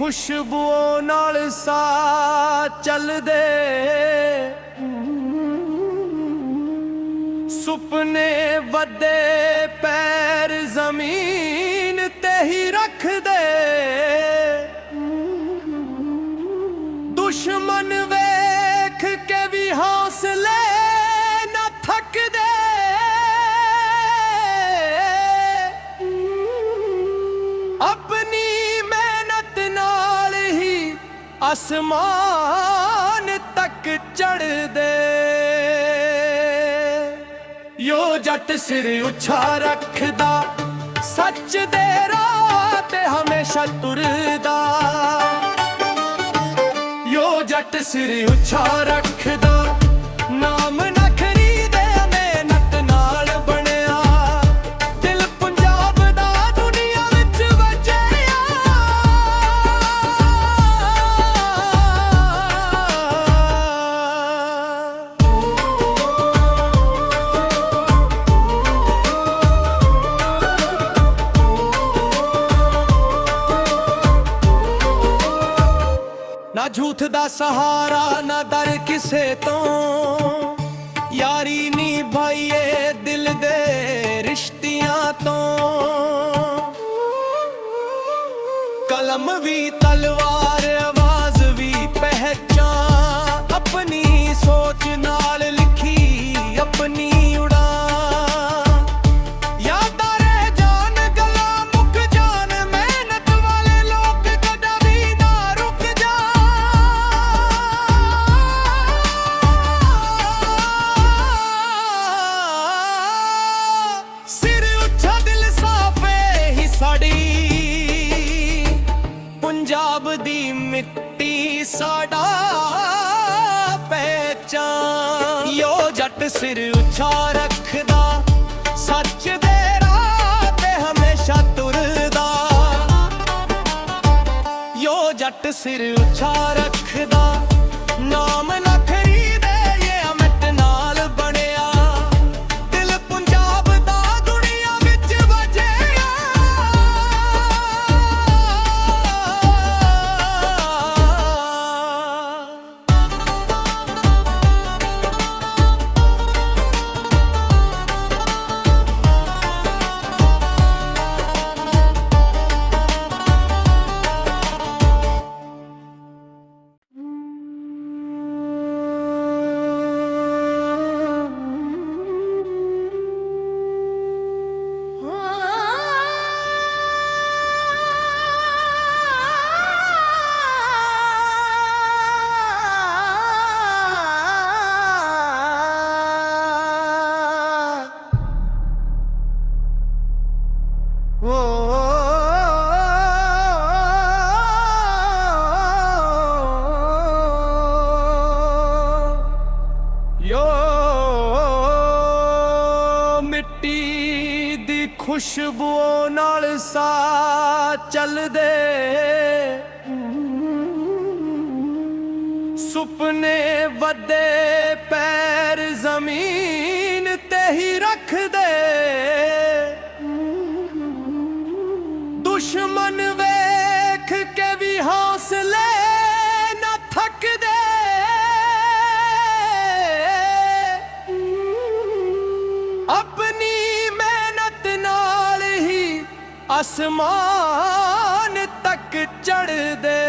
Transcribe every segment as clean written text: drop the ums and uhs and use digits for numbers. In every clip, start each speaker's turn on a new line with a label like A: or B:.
A: ਖੁਸ਼ਬੂਆਂ ਨਾਲ ਸਾਹ ਚੱਲਦੇ, ਸੁਪਨੇ ਵੱਡੇ ਪੈਰ ਜ਼ਮੀਨ ਤੇ ਹੀ ਰੱਖਦੇ। ਦੁਸ਼ਮਣ ਵੇਖ ਕੇ ਵੀ ਹੌਸਲੇ ਨਾ ਥੱਕਦੇ। ਆਪਣੀ ਮਿਹਨਤ ਨਾਲ ਹੀ ਆਸਮਾਨ ਤੱਕ ਚੜ੍ਹਦੇ। ਯੋ ਜੱਟ ਸਿਰ ਉੱਚਾ ਰੱਖਦਾ, ਸੱਚ ਦੇ ਰਾਹ ਤੇ ਹਮੇਸ਼ਾ ਤੁਰਦਾ। ਯੋ ਜੱਟ ਸਿਰ ਉੱਚਾ ਰੱਖਦਾ, ਨਾਮ ਨਾ ਖਰੀਦੇ ਮਿਹਨਤ ਨਾਲ ਬਣਿਆ। ਦਿਲ ਪੰਜਾਬ ਦਾ ਦੁਨੀਆ ਵਿੱਚ ਵਜਿਆ। ਨਾ ਝੂਠ ਦਾ ਸਹਾਰਾ, ਨਾ ਡਰ ਕਿਸੇ ਤੋਂ। ਯਾਰੀ ਨਿਭਾਈਏ ਦਿਲ ਦੇ ਰਿਸ਼ਤਿਆਂ ਤੋਂ। ਕਲਮ ਵੀ ਤਲਵਾਰ, ਆਵਾਜ਼ ਵੀ ਪਹਿਚਾਨ। ਆਪਣੀ ਸੋਚ ਨਾਲ ਲਿਖੀ ਆਪਣੀ ਉਡਾਨ। ਯਾਦਾਂ ਰਹਿ ਜਾਣ, ਗੱਲਾਂ ਮੁੱਕ ਜਾਣ, ਮਿਹਨਤ ਵਾਲੇ ਲੋਕ ਕਦੇ ਵੀ ਨਾ ਰੁਕ ਜਾਣ। ਸਿਰ ਉੱਚਾ ਦਿਲ ਸਾਫ਼ ਹੀ ਸਾਡੀ, ਪੰਜਾਬ ਦੀ ਮਿੱਟੀ ਸਾਡਾ ਪਹਿਚਾਨ। ਯੋ ਜੱਟ ਸਿਰ ਉੱਚਾ ਰੱਖਦਾ, ਸੱਚ ਦੇ ਰਾਹ ਤੇ ਹਮੇਸ਼ਾ ਤੁਰਦਾ। ਯੋ ਜੱਟ ਸਿਰ ਉੱਚਾ ਰੱਖਦਾ, ਨਾਮ ਨਾ ਖਰੀਦੇ ਇਹ ਮਿੱਟ ਨਾਲ ਬਣਿਆ। ਦਿਲ ਪੰਜਾਬ ਦਾ ਦੁਨੀਆ ਵਿੱਚ ਵਜਿਆ। ਯੋ ਮਿੱਟੀ ਦੀ ਖੁਸ਼ਬੂਆਂ ਨਾਲ ਸਾਹ ਚੱਲਦੇ। ਸੁਪਨੇ ਵੱਡੇ ਪੈਰ ਜ਼ਮੀਨ ਤੇ ਹੀ ਰੱਖਦੇ। ਦੁਸ਼ਮਣ ਵੇਖ ਕੇ ਵੀ ਹੌਸਲੇ ਨਾ ਥੱਕਦੇ। ਆਪਣੀ ਮਿਹਨਤ ਨਾਲ ਹੀ ਆਸਮਾਨ ਤੱਕ ਚੜ੍ਹਦੇ।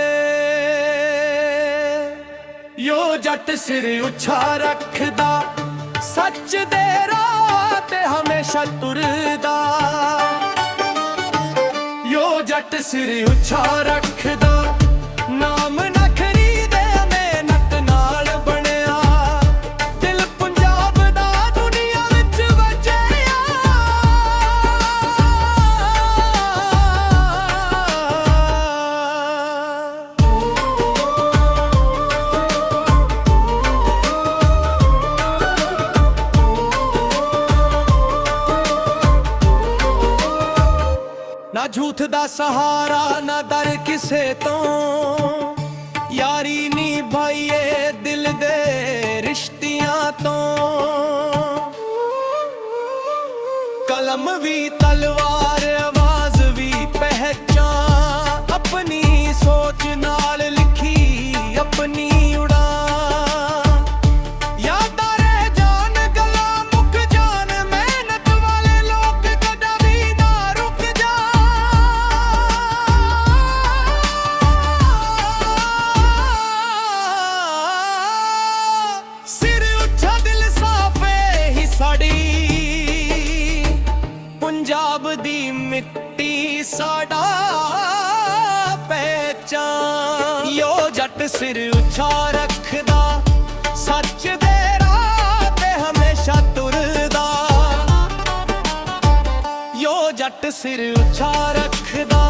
A: ਯੋ ਜੱਟ ਸਿਰ ਉੱਚਾ ਰੱਖਦਾ, ਸੱਚ ਦੇ ਰਾਹ ਤੇ ਹਮੇਸ਼ਾ ਤੁਰਦਾ। ਯੋ ਜੱਟ ਸਿਰ ਉੱਚਾ ਰੱਖਦਾ, ਨਾਮ ਨਾ ਖਰੀਦੇ ਮਿਹਨਤ ਨਾਲ ਬਣਿਆ। ਦਿਲ ਪੰਜਾਬ ਦਾ ਦੁਨੀਆ ਵਿੱਚ ਵਜਿਆ। ਨਾ ਝੂਠ ਦਾ ਸਹਾਰਾ, ਨਾ ਡਰ ਕਿਸੇ ਤੋਂ। ਯਾਰੀ ਨਿਭਾਈਏ ਦਿਲ ਦੇ ਰਿਸ਼ਤਿਆਂ ਤੋਂ। ਕਲਮ ਵੀ ਤਲਵਾਰ, ਆਵਾਜ਼ ਵੀ ਪਹਿਚਾਨ। ਆਪਣੀ ਸੋਚ ਮਿੱਟੀ ਸਾਡਾ ਪਹਿਚਾਨ। ਯੋ ਜੱਟ ਸਿਰ ਉੱਚਾ ਰੱਖਦਾ, ਸੱਚ ਦੇ ਰਾਹ ਤੇ ਹਮੇਸ਼ਾ ਤੁਰਦਾ। ਯੋ ਜੱਟ ਸਿਰ ਉੱਚਾ ਰੱਖਦਾ,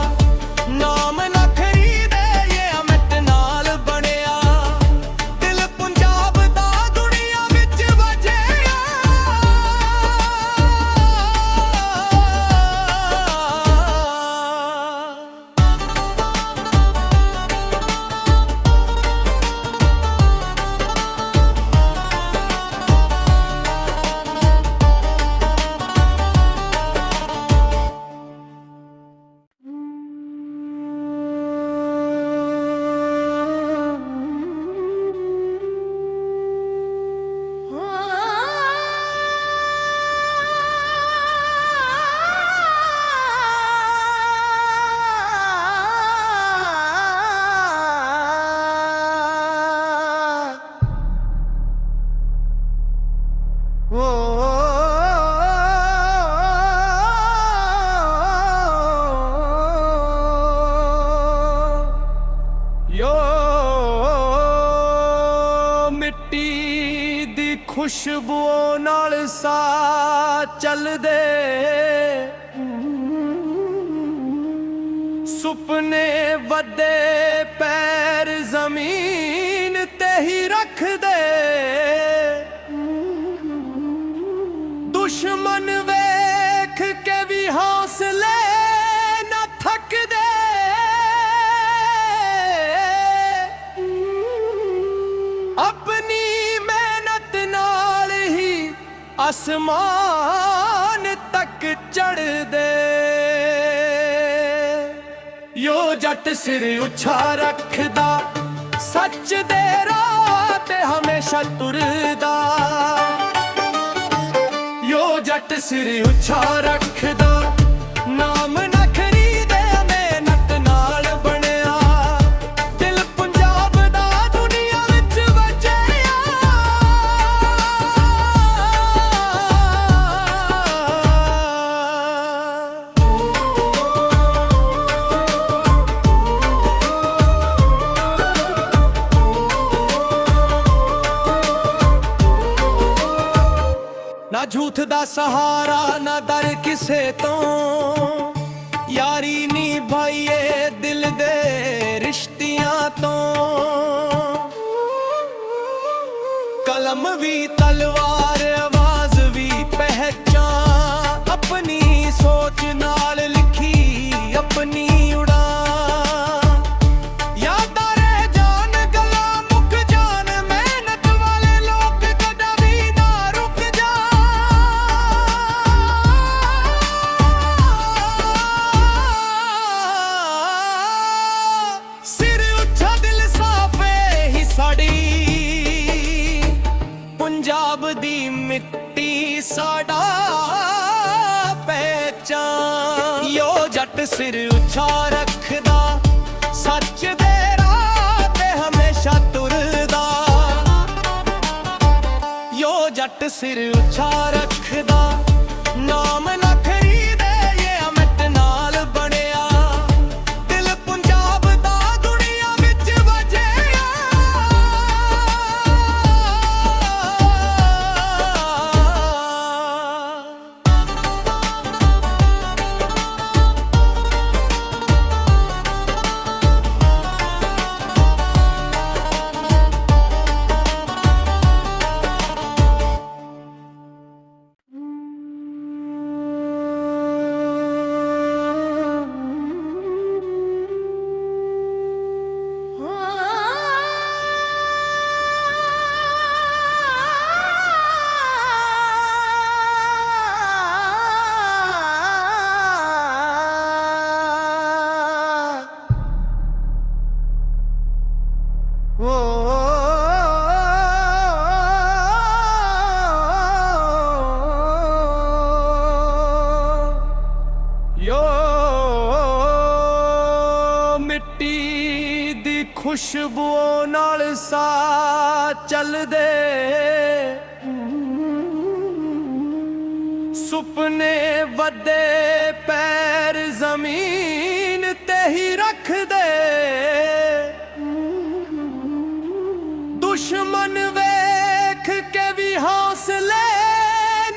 A: ਨਾਮ ਨਾ ਖਰੀਦੇ ਇਹ ਅਮਿਟ ਨਾਲ ਬਣਿਆ। ਦਿਲ ਪੰਜਾਬ ਦਾ ਦੁਨੀਆ ਵਿੱਚ ਵਜਿਆ। ਮਿੱਟੀ ਦੀ ਖੁਸ਼ਬੂ ਨਾਲ ਸਾਹ ਚੱਲਦੇ, ਸੁਪਨੇ ਵੱਡੇ ਪੈਰ ਜ਼ਮੀਨ ਤੇ ਹੀ ਰੱਖਦੇ। ਦੁਸ਼ਮਨ ਵੇਖ ਕੇ ਵੀ ਹੌਸਲੇ ਨਾ ਥੱਕਦੇ। ਆਪਣੀ ਮਿਹਨਤ ਨਾਲ ਹੀ ਅਸਮਾਨ ਤੱਕ ਚੜ੍ਹਦੇ। ਯੋ ਜੱਟ ਸਿਰ ਉੱਚਾ ਰੱਖਦਾ, ਸੱਚ ਦੇ ਰਾਹ ਤੇ ਹਮੇਸ਼ਾ ਤੁਰਦਾ। ਯੋ ਜੱਟ ਸਿਰ ਉੱਚਾ ਰੱਖਦਾ, ਨਾਮ ਨਾ ਖਰੀਦੇ ਮਿਹਨਤ ਨਾਲ ਬਣਿਆ। ਦਿਲ ਪੰਜਾਬ ਦਾ ਦੁਨੀਆ ਵਿੱਚ ਵਜਿਆ। ਨਾ ਝੂਠ ਦਾ ਸਹਾਰਾ, ਨਾ ਡਰ ਕਿਸੇ ਤੋਂ। ਯਾਰੀ ਨਿਭਾਈਏ ਦਿਲ ਦੇ ਰਿਸ਼ਤਿਆਂ ਤੋਂ। ਕਲਮ ਵੀ ਤਲਵਾਰ, ਆਵਾਜ਼ ਵੀ ਪਹਿਚਾਨ। ਆਪਣੀ ਸੋਚ ਨਾਲ ਲਿਖੀ ਆਪਣੀ ਉਡਾਨ। ਯਾਦਾਂ ਰਹਿ ਜਾਣ, ਗੱਲਾਂ ਮੁੱਕ ਜਾਣ, ਮਿਹਨਤ ਵਾਲੇ ਲੋਕ ਕਦੇ ਵੀ ਨਾ ਰੁਕ ਜਾਣ। ਸਿਰ ਉੱਚਾ ਦਿਲ ਸਾਫ਼ ਹੀ ਸਾਡੀ, ਪੰਜਾਬ ਦੀ ਮਿੱਟੀ ਸਾਡਾ ਪਹਿਚਾਨ। ਯੋ ਜੱਟ ਸਿਰ ਉੱਚਾ ਰੱਖਦਾ, ਸੱਚ ਦੇ ਰਾਹ ਤੇ ਹਮੇਸ਼ਾ ਤੁਰਦਾ। ਯੋ ਜੱਟ ਸਿਰ ਉੱਚਾ ਰੱਖਦਾ, ਨਾਮ ਨਾ ਖਰੀਦੇ ਇਹ ਅਮਿਟ ਨਾਲ ਬਣਿਆ। ਦਿਲ ਪੰਜਾਬ ਦਾ ਦੁਨੀਆ ਵਿੱਚ ਵਜਿਆ। ਖੁਸ਼ਬੂ ਨਾਲ ਸਾਹ ਚੱਲਦੇ ਸੁਪਨੇ ਵੱਡੇ ਪੈਰ ਜ਼ਮੀਨ ਤੇ ਹੀ ਰੱਖਦੇ, ਦੁਸ਼ਮਣ ਵੇਖ ਕੇ ਵੀ ਹੌਸਲੇ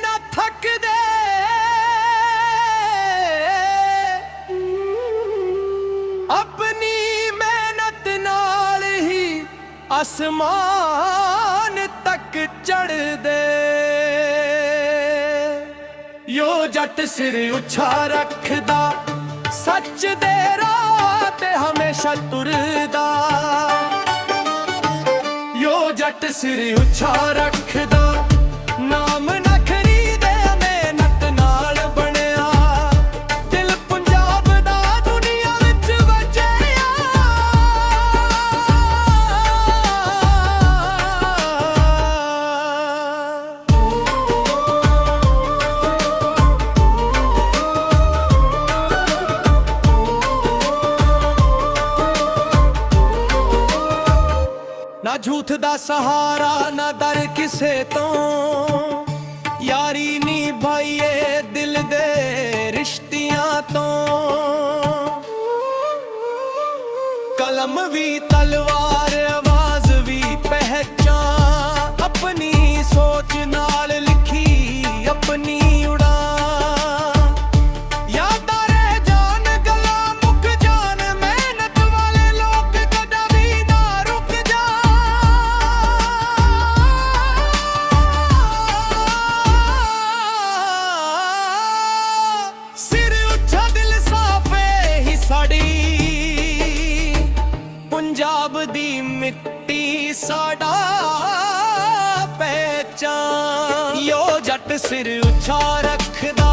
A: ਨਾ ਥੱਕਦੇ। ਆਪਣੀ ਮਿਹਨਤ ਨਾਲ ਹੀ ਅਸਮਾਨ ਤੱਕ ਚੜ੍ਹਦੇ। ਯੋ ਜੱਟ ਸਿਰ ਉੱਚਾ ਰੱਖਦਾ, ਸੱਚ ਦੇ ਰਾਹ ਤੇ ਹਮੇਸ਼ਾ ਤੁਰਦਾ। ਯੋ ਜੱਟ ਸਿਰ ਉੱਚਾ ਰੱਖਦਾ, ਨਾਮ ਨਾ ਖਰੀਦੇ ਮਿਹਨਤ ਨਾਲ ਬਣਿਆ। ਦਿਲ ਪੰਜਾਬ ਦਾ ਦੁਨੀਆ ਵਿੱਚ ਵਜਿਆ। ਨਾ ਝੂਠ ਦਾ ਸਹਾਰਾ, ਨਾ ਡਰ ਕਿਸੇ ਤੋਂ। ਯਾਰੀ ਨਿਭਾਈਏ ਦਿਲ ਦੇ ਰਿਸ਼ਤਿਆਂ ਤੋਂ। ਕਲਮ ਵੀ ਤਲਵਾਰ, ਆਵਾਜ਼ ਵੀ ਪਹਿਚਾਨ। ਆਪਣੀ ਸੋਚ ਨਾਲ ਲਿਖੀ ਆਪਣੀ ਉਡਾਨ। ਯਾਦਾਂ ਰਹਿ ਜਾਣ, ਗੱਲਾਂ ਮੁੱਕ ਜਾਣ, ਮਿਹਨਤ ਵਾਲੇ ਲੋਕ ਕਦੇ ਵੀ ਨਾ ਰੁਕ ਜਾਣ। ਸਿਰ ਉੱਚਾ ਦਿਲ ਸਾਫ਼ ਹੀ ਸਾਡੀ, ਪੰਜਾਬ ਦੀ ਮਿੱਟੀ ਸਾਡਾ ਪਹਿਚਾਨ। ਯੋ ਜੱਟ ਸਿਰ ਉੱਚਾ ਰੱਖਦਾ,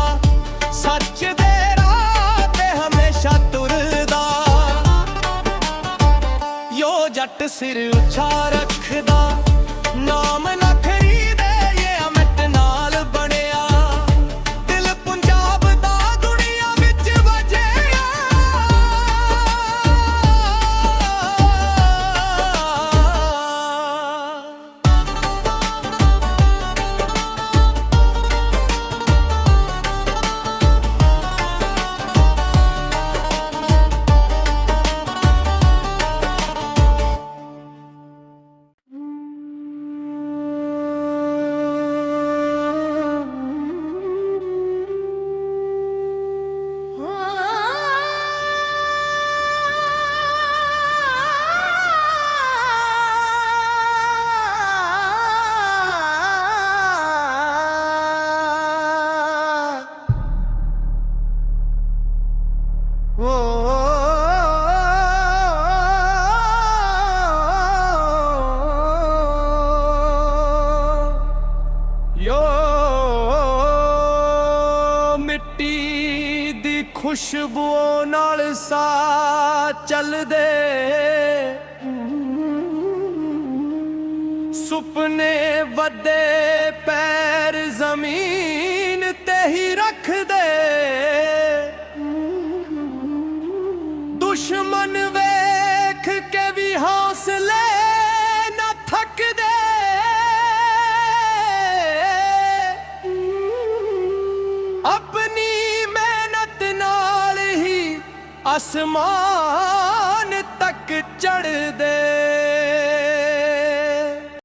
A: ਸੱਚ ਦੇ ਰਾਹ ਤੇ ਹਮੇਸ਼ਾ ਤੁਰਦਾ। ਯੋ ਜੱਟ ਸਿਰ ਉੱਚਾ ਰੱਖਦਾ, ਨਾਮ ਨਾ ਖਰੀਦੇ ਇਹ ਅਮਿਟ ਨਾਲ ਬਣਿਆ। ਦਿਲ ਪੰਜਾਬ ਦਾ ਦੁਨੀਆ ਵਿੱਚ ਵਜਿਆ। ਯੋ ਮਿੱਟੀ ਦੀ ਖੁਸ਼ਬੂ ਨਾਲ ਸਾਹ ਚੱਲਦੇ। ਸੁਪਨੇ ਵੱਡੇ ਪੈਰ ਜ਼ਮੀਨ ਤੇ ਹੀ ਰੱਖਦੇ। ਦੁਸ਼ਮਣ ਵੇਖ ਕੇ ਵੀ ਹੌਸਲੇ ਨਾ ਥੱਕਦੇ। ਆਪਣੀ ਮਿਹਨਤ ਨਾਲ ਹੀ ਅਸਮਾਨ